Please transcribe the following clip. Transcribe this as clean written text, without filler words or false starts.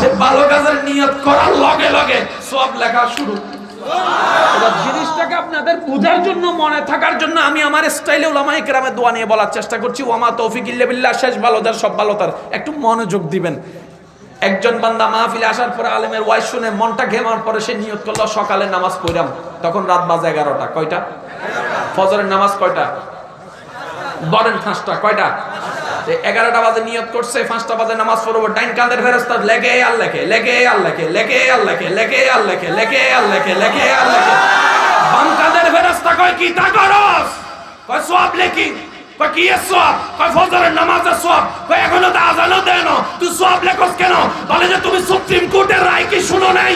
সে ভালো কাজের নিয়ত করার লগে লগে সব লেখা শুরু। এবার জিনিসটাকে আপনাদের বুঝার জন্য, মনে থাকার জন্য আমি আমার স্টাইলে উলামায়ে কেরামের দোয়া নিয়ে বলার চেষ্টা করছি। ওয়ামা তৌফিক ইল্লা বিল্লাহ, শেষ ভালো যার সব ভালো তার। একটু মনোযোগ দিবেন। একজন বান্দা মাহফিলে আসার পরে আলেমের ওয়াইজ শুনে মনটা ঘেমার পরে সে নিয়ত করলো সকালে নামাজ পড়াম, তখন রাত বাজে 11টা। কয়টা? ফজরের নামাজ কয়টা? বলেন 5টা। কয়টা? 11টা বাজে নিয়ত করছে, 5টা বাজে নামাজ পড়বো। ডাইন কাঁধের ফেরেশতা লেগে আর লেখে, লেগে আর লেখে, লেগে আর লেখে, লেগে আর লেখে, লেগে আর লেখে, লেগে আর লেখে। বাম কাঁধের ফেরেশতা কয় কি তা করস? কয় সওয়াব লেখি। কয় কি এর সওয়াব? কয় ফজরের নামাজের সওয়াব। কয় এখনো তো আযানও দেন, তুই সওয়াব লেখস কেন? বলে যে তুমি সুপ্রিম কোর্টের রায় কি শুনো নাই?